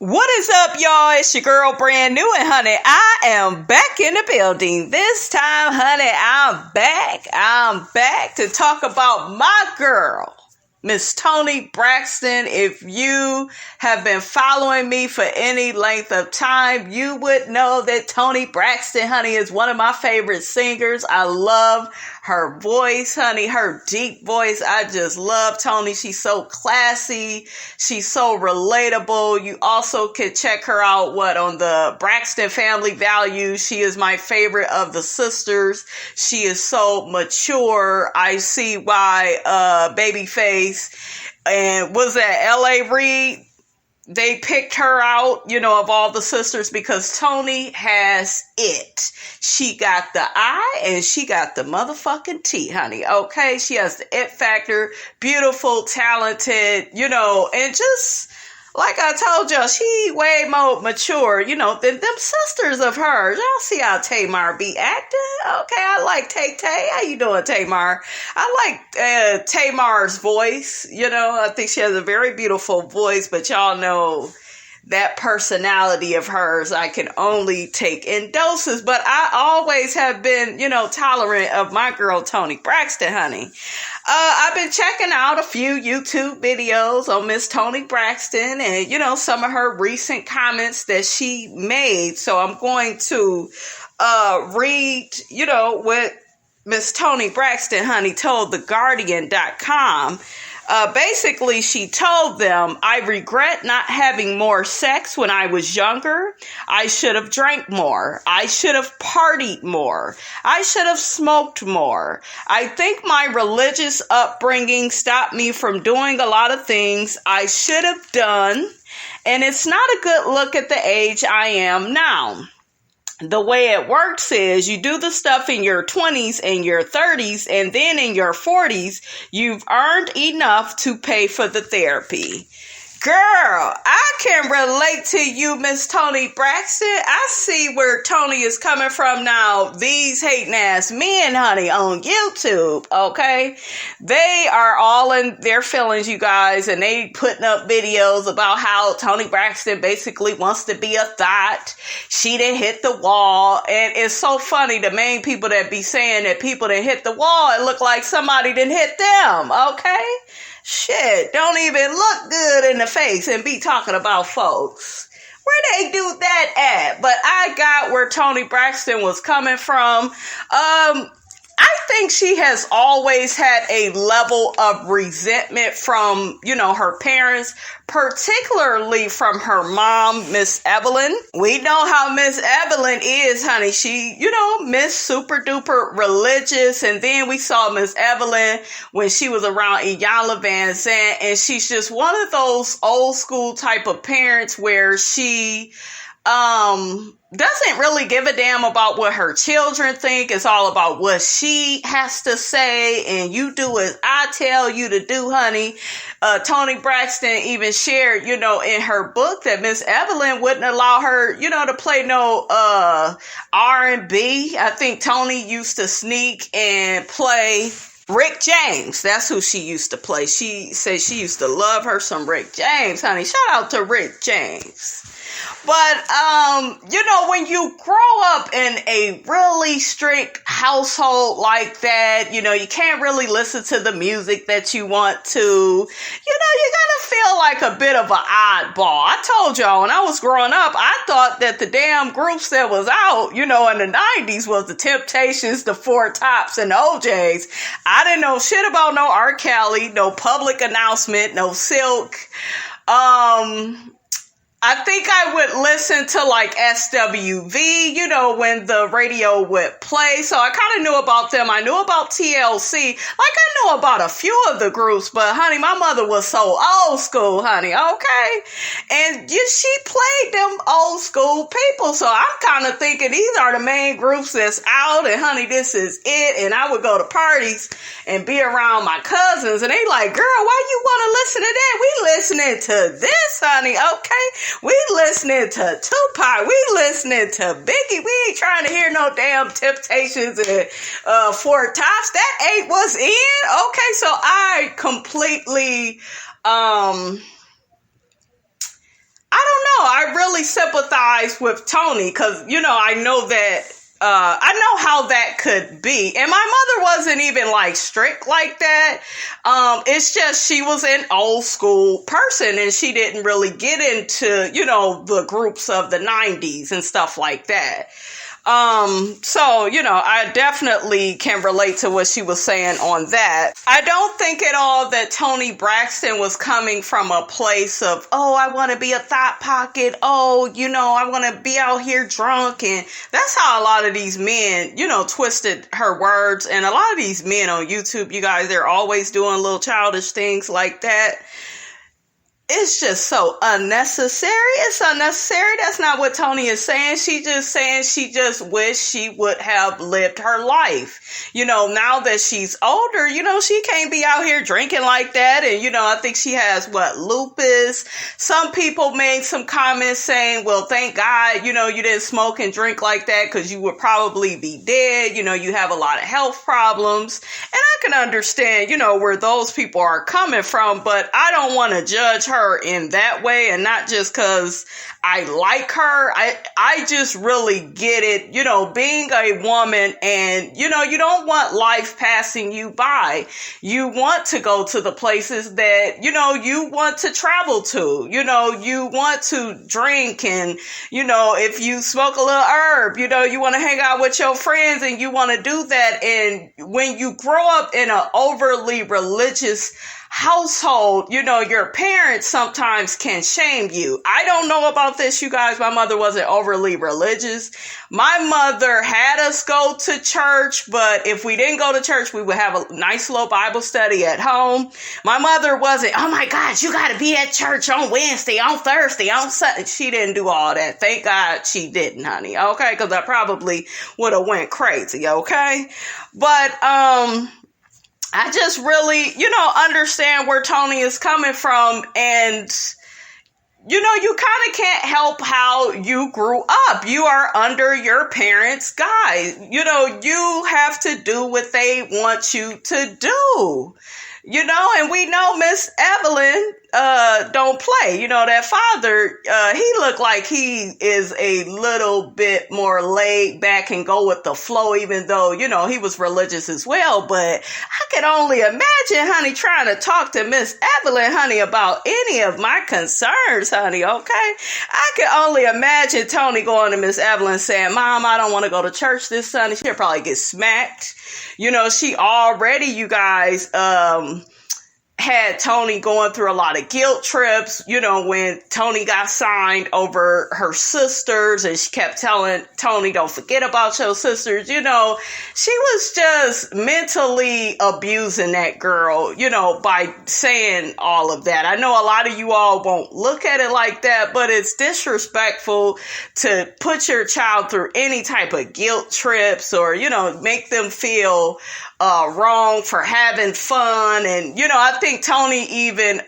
What is up, y'all? It's your girl, brand new, and honey, I am back in the building. This time, honey, I'm back. I'm back to talk about my girl, Miss Toni Braxton. If you have been following me for any length of time, you would know that Toni Braxton, honey, is one of my favorite singers. I love her voice, honey, her deep voice. I just love Toni. She's so classy. She's so relatable. You also can check her out, on the Braxton Family Values. She is my favorite of the sisters. She is so mature. I see why Babyface and was that L.A. Reid, they picked her out, of all the sisters, because Toni has it. She got the I and she got the motherfucking T, honey. Okay. She has the it factor, beautiful, talented, and just like I told y'all, she way more mature, than them sisters of hers. Y'all see how Tamar be acting? Okay, I like Tay. How you doing, Tamar? I like Tamar's voice. I think she has a very beautiful voice, but y'all know that personality of hers I can only take in doses. But I always have been, tolerant of my girl Toni Braxton, honey. I've been checking out a few YouTube videos on Miss Toni Braxton and, some of her recent comments that she made. So I'm going to read, what Miss Toni Braxton, honey, told TheGuardian.com. Basically, she told them, I regret not having more sex when I was younger. I should have drank more. I should have partied more. I should have smoked more. I think my religious upbringing stopped me from doing a lot of things I should have done. And it's not a good look at the age I am now. The way it works is you do the stuff in your 20s and your 30s, and then in your 40s, you've earned enough to pay for the therapy. Girl, I can relate to you, Miss Toni Braxton. I see where Toni is coming from now. These hating ass men, honey, on YouTube, okay? They are all in their feelings, you guys, and they putting up videos about how Toni Braxton basically wants to be a thought. She didn't hit the wall. And it's so funny, the main people that be saying that people didn't hit the wall, it look like somebody didn't hit them, okay? Shit, don't even look good in the face and be talking about folks. Where they do that at? But I got where Toni Braxton was coming from. I think she has always had a level of resentment from, her parents, particularly from her mom, Miss Evelyn. We know how Miss Evelyn is, honey. She, Miss super duper religious. And then we saw Miss Evelyn when she was around Iyanla Vanzant. And she's just one of those old school type of parents where she doesn't really give a damn about what her children think. It's all about what she has to say, and you do as I tell you to do, honey. Toni Braxton even shared, in her book that Miss Evelyn wouldn't allow her, to play no R&B. I think Toni used to sneak and play Rick James. That's who she used to play. She said she used to love her some Rick James, honey. Shout out to Rick James. But, when you grow up in a really strict household like that, you can't really listen to the music that you want to. You're going to feel like a bit of an oddball. I told y'all when I was growing up, I thought that the damn groups that was out, in the 90s was the Temptations, the Four Tops, and the OJs. I didn't know shit about no R. Kelly, no Public Announcement, no Silk. I think I would listen to like SWV, when the radio would play. So I kind of knew about them. I knew about TLC. Like I knew about a few of the groups, but honey, my mother was so old school, honey. Okay. And she played them old school people. So I'm kind of thinking these are the main groups that's out, and honey, this is it. And I would go to parties and be around my cousins, and they like, girl, why you want to listen to that? We listening to this, honey. Okay. We listening to Tupac. We listening to Biggie. We ain't trying to hear no damn Temptations and Four Tops. That ain't what's in. Okay, so I completely I don't know. I really sympathize with Toni because, I know that, I know how that could be. And my mother wasn't even like strict like that. It's just she was an old school person and she didn't really get into, the groups of the 90s and stuff like that. So, I definitely can relate to what she was saying on that. I don't think at all that Toni Braxton was coming from a place of, oh, I want to be a thought pocket. Oh, I want to be out here drunk. And that's how a lot of these men, twisted her words. And a lot of these men on YouTube, you guys, they're always doing little childish things like that. It's just so unnecessary. It's unnecessary. That's not what Toni is saying. She's just saying she just wished she would have lived her life. Now that she's older, she can't be out here drinking like that. And, I think she has lupus. Some people made some comments saying, well, thank God, you didn't smoke and drink like that because you would probably be dead. You have a lot of health problems. And I can understand, where those people are coming from, but I don't want to judge her in that way, and not just because I like her. I just really get it, being a woman and, you don't want life passing you by. You want to go to the places that, you want to travel to, you want to drink and, if you smoke a little herb, you want to hang out with your friends and you want to do that. And when you grow up in an overly religious household, your parents sometimes can shame you. I don't know about this, you guys. My mother wasn't overly religious. My mother had us go to church, but if we didn't go to church, we would have a nice little Bible study at home. My mother wasn't, oh my God, you got to be at church on Wednesday, on Thursday, on Sunday. She didn't do all that. Thank God she didn't, honey. Okay. Cause I probably would have went crazy. Okay. But, I just really, understand where Toni is coming from. And, you kind of can't help how you grew up. You are under your parents' guide. You have to do what they want you to do. And we know Miss Evelyn don't play. That father, he looked like he is a little bit more laid back and go with the flow, even though, he was religious as well. But I could only imagine, honey, trying to talk to Miss Evelyn, honey, about any of my concerns, honey, okay? I could only imagine Toni going to Miss Evelyn saying, Mom, I don't want to go to church this Sunday. She'll probably get smacked. She already, you guys, had Toni going through a lot of guilt trips, when Toni got signed over her sisters and she kept telling Toni, don't forget about your sisters. She was just mentally abusing that girl, by saying all of that. I know a lot of you all won't look at it like that, but it's disrespectful to put your child through any type of guilt trips or, make them feel wrong for having fun. And, I think Toni even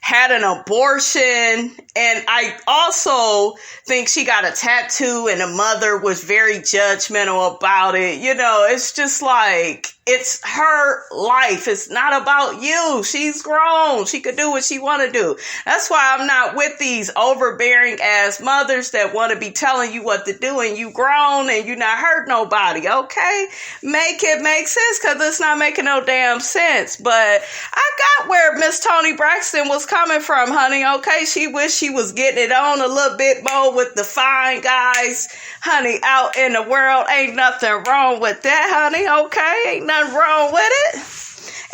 had an abortion. And I also think she got a tattoo and the mother was very judgmental about it. It's just like, it's her life. It's not about you. She's grown. She could do what she want to do. That's why I'm not with these overbearing ass mothers that want to be telling you what to do and you grown and you not hurt nobody. Okay. Make it make sense because it's not making no damn sense. But I got where Miss Toni Braxton was coming from, honey. Okay. She wished she was getting it on a little bit more with the fine guys, honey, out in the world. Ain't nothing wrong with that, honey. Okay. Ain't nothing wrong with it.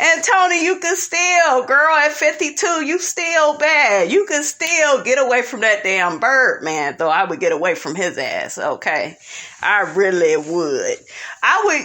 And Toni, you can still, girl, at 52, you still bad. You can still get away from that damn bird, man. Though I would get away from his ass, okay? I really would. I would,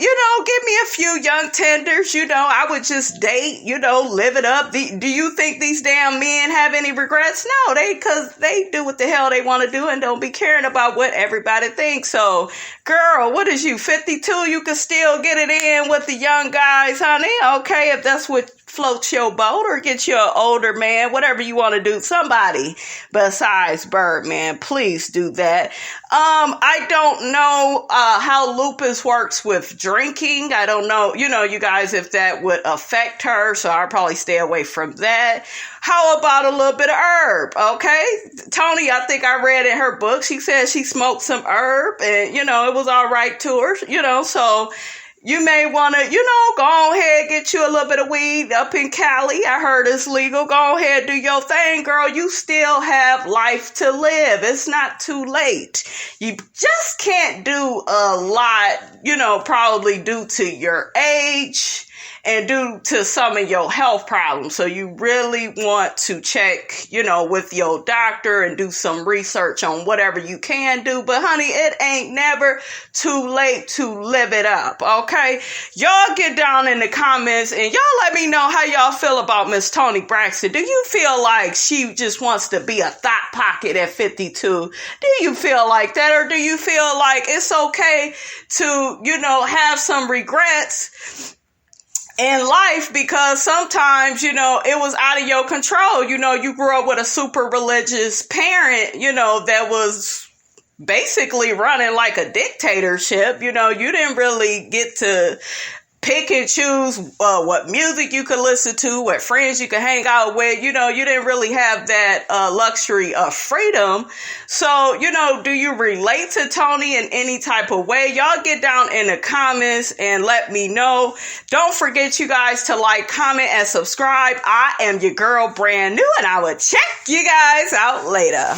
give me a few young tenders, I would just date, live it up. Do you think these damn men have any regrets? No, cause they do what the hell they want to do and don't be caring about what everybody thinks. So, girl, what is you, 52? You can still get it in with the young guys, honey. Okay, if that's what float your boat or get you an older man, whatever you want to do. Somebody besides Birdman, please do that. I don't know how lupus works with drinking. I don't know, you guys, if that would affect her. So I'll probably stay away from that. How about a little bit of herb? Okay. Toni, I think I read in her book, she said she smoked some herb and, it was all right to her, so you may want to, go ahead, get you a little bit of weed up in Cali. I heard it's legal. Go ahead, do your thing, girl. You still have life to live. It's not too late. You just can't do a lot, probably due to your age and due to some of your health problems. So you really want to check, with your doctor and do some research on whatever you can do. But honey, it ain't never too late to live it up, okay? Y'all get down in the comments and y'all let me know how y'all feel about Miss Toni Braxton. Do you feel like she just wants to be a thought pocket at 52? Do you feel like that? Or do you feel like it's okay to, have some regrets in life because sometimes, it was out of your control. You grew up with a super religious parent, that was basically running like a dictatorship. You didn't really get to pick and choose what music you could listen to, what friends you could hang out with. You didn't really have that luxury of freedom. So, do you relate to Toni in any type of way? Y'all get down in the comments and let me know. Don't forget, you guys, to like, comment, and subscribe. I am your girl, brand new, and I will check you guys out later.